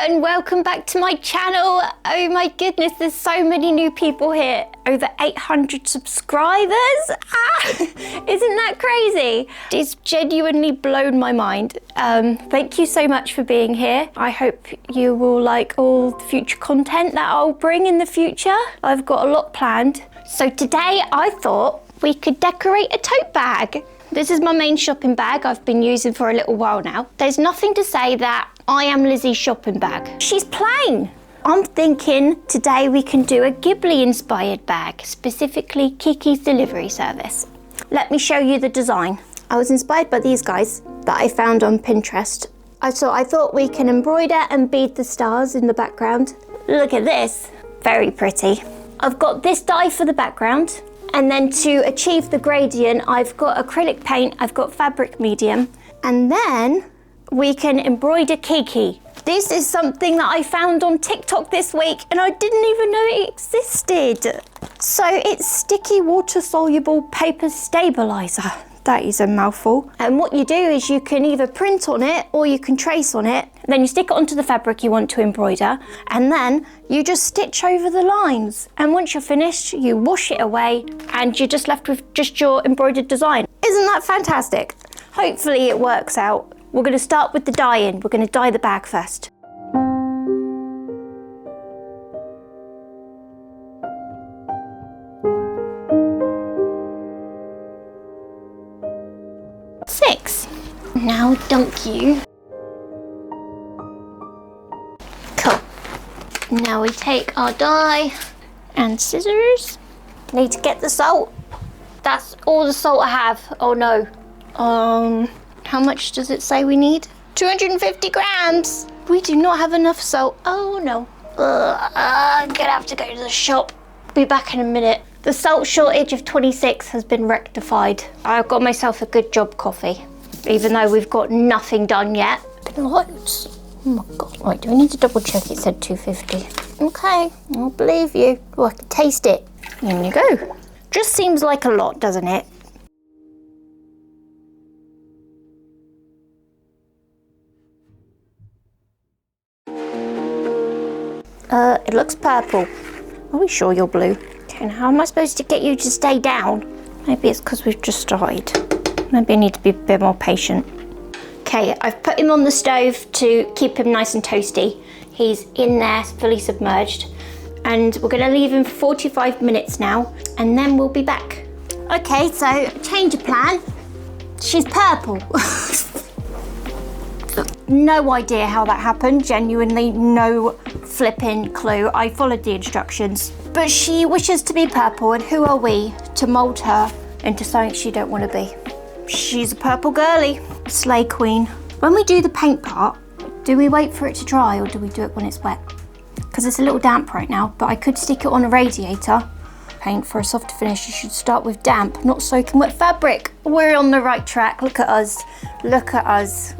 and welcome back to my channel. Oh my goodness, there's so many new people here. Over 800 subscribers. Isn't that crazy? It's genuinely blown my mind. Thank you so much for being here. I hope you will like all the future content that I'll bring in the future. I've got a lot planned. So today I thought we could decorate a tote bag. This is my main shopping bag I've been using for a little while now. There's nothing to say that I am Lizzie's shopping bag. She's plain. I'm thinking today we can do a Ghibli-inspired bag, specifically Kiki's delivery service. Let me show you the design. I was inspired by these guys that I found on Pinterest. I thought we can embroider and bead the stars in the background. Look at this, very pretty. I've got this die for the background. And then to achieve the gradient, I've got acrylic paint, I've got fabric medium, and then we can embroider Kiki. This is something that I found on TikTok this week and I didn't even know it existed. So it's sticky water soluble paper stabilizer. That is a mouthful. And what you do is you can either print on it or you can trace on it. Then you stick it onto the fabric you want to embroider, and then you just stitch over the lines. And once you're finished, you wash it away and you're just left with just your embroidered design. Isn't that fantastic? Hopefully it works out. We're going to start with the dye-in. We're going to dye the bag first. Six. Now dunk you. Cool. Now we take our dye and scissors. Need to get the salt. That's all the salt I have. Oh no. How much does it say we need? 250 grams. We do not have enough salt. Oh no. I'm gonna have to go to the shop. Be back in a minute. The salt shortage of 26 has been rectified. I've got myself a good job coffee, even though we've got nothing done yet. Loads. Oh my God. Right, do we need to double check it said 250? Okay, I'll believe you. Oh, I can taste it. In you go. Just seems like a lot, doesn't it? It looks purple. Are we sure you're blue? Okay, and how am I supposed to get you to stay down? Maybe it's because we've just started. Maybe I need to be a bit more patient. Okay, I've put him on the stove to keep him nice and toasty. He's in there, fully submerged. And we're gonna leave him for 45 minutes now, and then we'll be back. Okay, so change of plan. She's purple. No idea how that happened, genuinely no flipping clue. I followed the instructions. But she wishes to be purple, and who are we to mould her into something she don't want to be? She's a purple girly, slay queen. When we do the paint part, do we wait for it to dry or do we do it when it's wet? Because it's a little damp right now, but I could stick it on a radiator. Paint for a softer finish, you should start with damp, not soaking wet fabric. We're on the right track, look at us, look at us.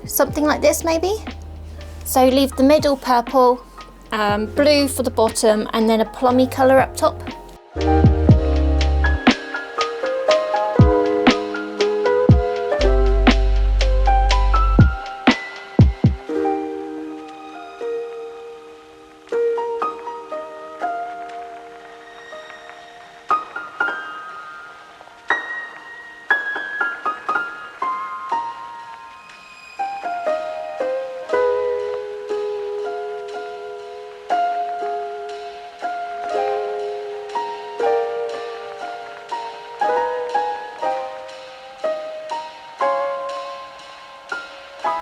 Something like this maybe. So leave the middle purple, blue for the bottom, and then a plummy colour up top.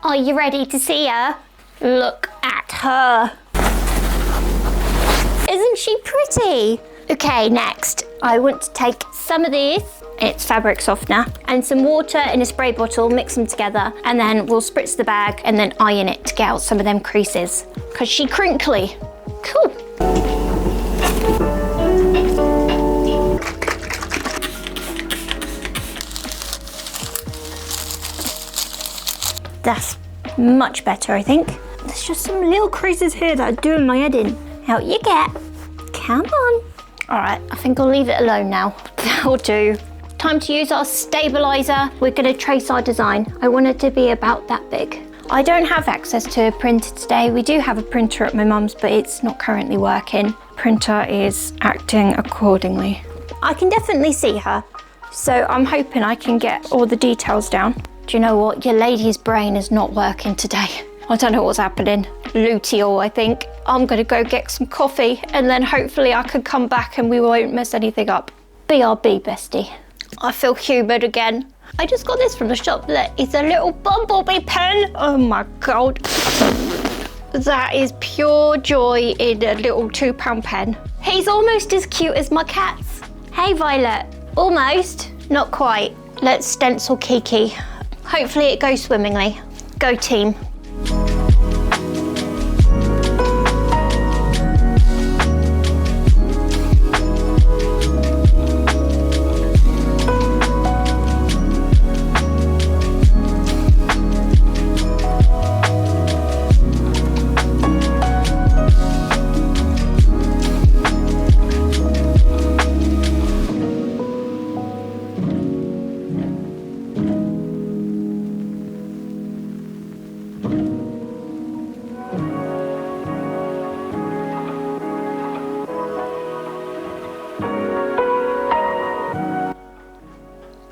Are you ready to see her? Look at her. Isn't she pretty? Okay, next, I want to take some of this, it's fabric softener, and some water in a spray bottle, mix them together, and then we'll spritz the bag and then iron it to get out some of them creases, because she's crinkly. Cool. That's much better, I think. There's just some little creases here that are doing my head in. Out you get. Come on. All right, I think I'll leave it alone now. That'll do. Time to use our stabilizer. We're gonna trace our design. I want it to be about that big. I don't have access to a printer today. We do have a printer at my mum's, but it's not currently working. Printer is acting accordingly. I can definitely see her, so I'm hoping I can get all the details down. Do you know what? Your lady's brain is not working today. I don't know what's happening. Luteal, I think. I'm gonna go get some coffee and then hopefully I can come back and we won't mess anything up. BRB, bestie. I feel humoured again. I just got this from the shop. Look, it's a little bumblebee pen. Oh my God. That is pure joy in a little £2 pen. He's almost as cute as my cats. Hey Violet, almost, not quite. Let's stencil Kiki. Hopefully it goes swimmingly. Go team.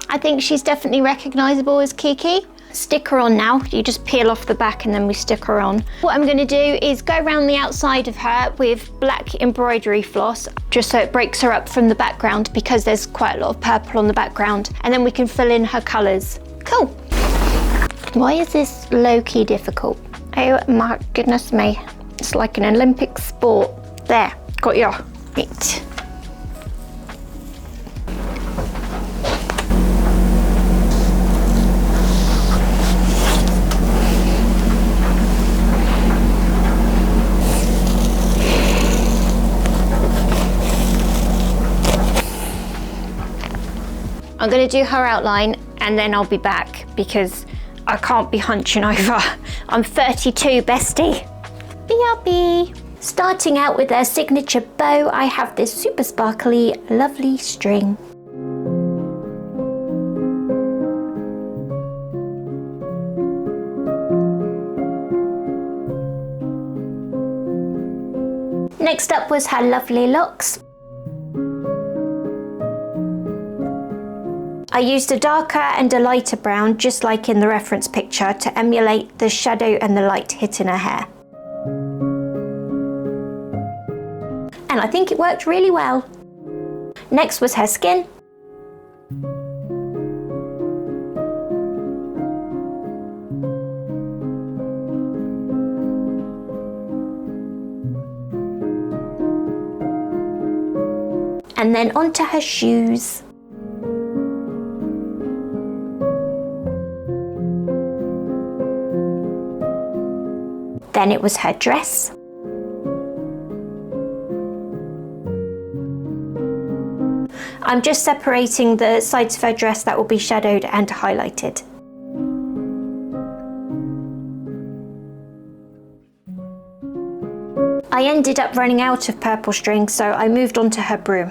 I think she's definitely recognisable as Kiki. Stick her on now. You just peel off the back and then we stick her on. What I'm going to do is go around the outside of her with black embroidery floss, just so it breaks her up from the background because there's quite a lot of purple on the background, and then we can fill in her colours. Cool. Why is this low-key difficult? Oh my goodness me. It's like an Olympic sport. There, got you. Right. I'm gonna do her outline and then I'll be back because I can't be hunching over. I'm 32, bestie. BRB. Starting out with their signature bow, I have this super sparkly, lovely string. Next up was her lovely locks. I used a darker and a lighter brown, just like in the reference picture, to emulate the shadow and the light hitting her hair. And I think it worked really well. Next was her skin. And then onto her shoes. Then it was her dress. I'm just separating the sides of her dress that will be shadowed and highlighted. I ended up running out of purple string, so I moved on to her broom.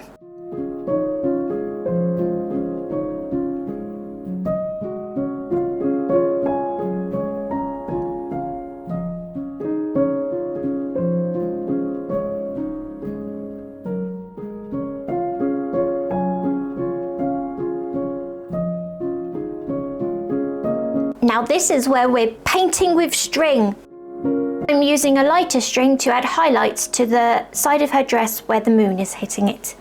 Now this is where we're painting with string. I'm using a lighter string to add highlights to the side of her dress where the moon is hitting it.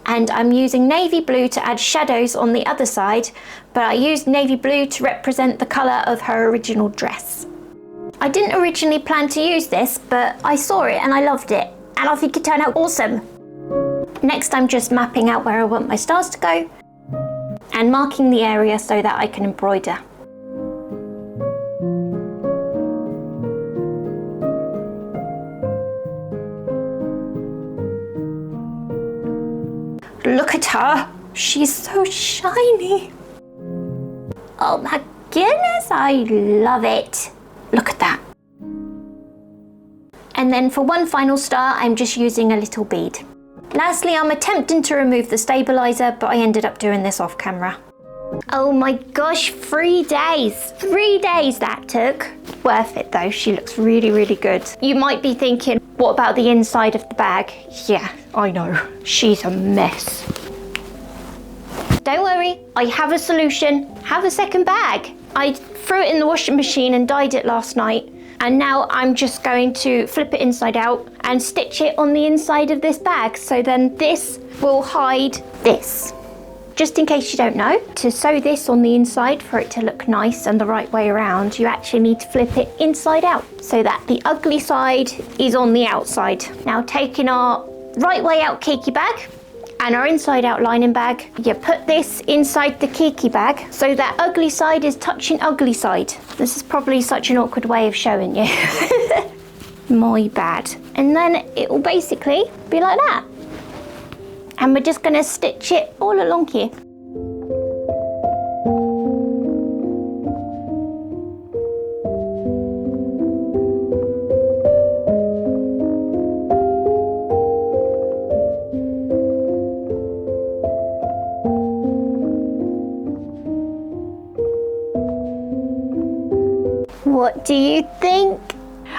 And I'm using navy blue to add shadows on the other side, but I used navy blue to represent the colour of her original dress. I didn't originally plan to use this, but I saw it and I loved it, and I think it turned out awesome. Next I'm just mapping out where I want my stars to go and marking the area so that I can embroider. Look at her, she's so shiny. Oh my goodness, I love it. Look at that. And then for one final star, I'm just using a little bead. Lastly, I'm attempting to remove the stabilizer, but I ended up doing this off camera. Oh my gosh, 3 days. 3 days that took. Worth it though, she looks really, really good. You might be thinking, what about the inside of the bag? Yeah, I know, she's a mess. Don't worry, I have a solution. Have a second bag. I threw it in the washing machine and dyed it last night. And now I'm just going to flip it inside out and stitch it on the inside of this bag. So then this will hide this. Just in case you don't know, to sew this on the inside for it to look nice and the right way around, you actually need to flip it inside out so that the ugly side is on the outside. Now taking our right way out Kiki bag and our inside out lining bag, you put this inside the Kiki bag so that ugly side is touching ugly side. This is probably such an awkward way of showing you. My bad. And then it will basically be like that. And we're just going to stitch it all along here. What do you think?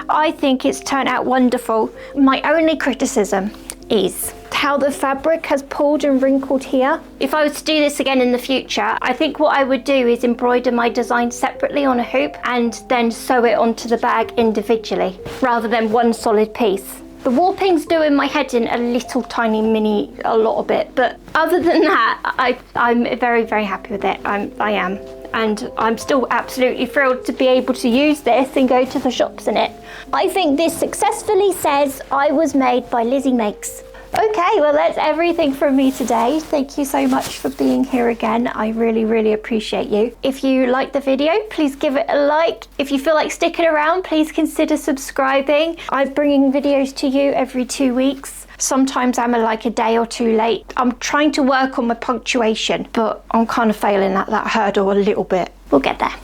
I think it's turned out wonderful. My only criticism is how the fabric has pulled and wrinkled here. If I was to do this again in the future, I think what I would do is embroider my design separately on a hoop and then sew it onto the bag individually, rather than one solid piece. The warping's doing my head in a little tiny mini, a lot of it, but other than that, I'm very, very happy with it. I am. And I'm still absolutely thrilled to be able to use this and go to the shops in it. I think this successfully says I was made by Lizzie Makes. Okay, well that's everything from me today. Thank you so much for being here again. I really, really appreciate you. If you liked the video, please give it a like. If you feel like sticking around, please consider subscribing. I'm bringing videos to you every 2 weeks. Sometimes I'm like a day or two late. I'm trying to work on my punctuation, but I'm kind of failing at that hurdle a little bit. We'll get there.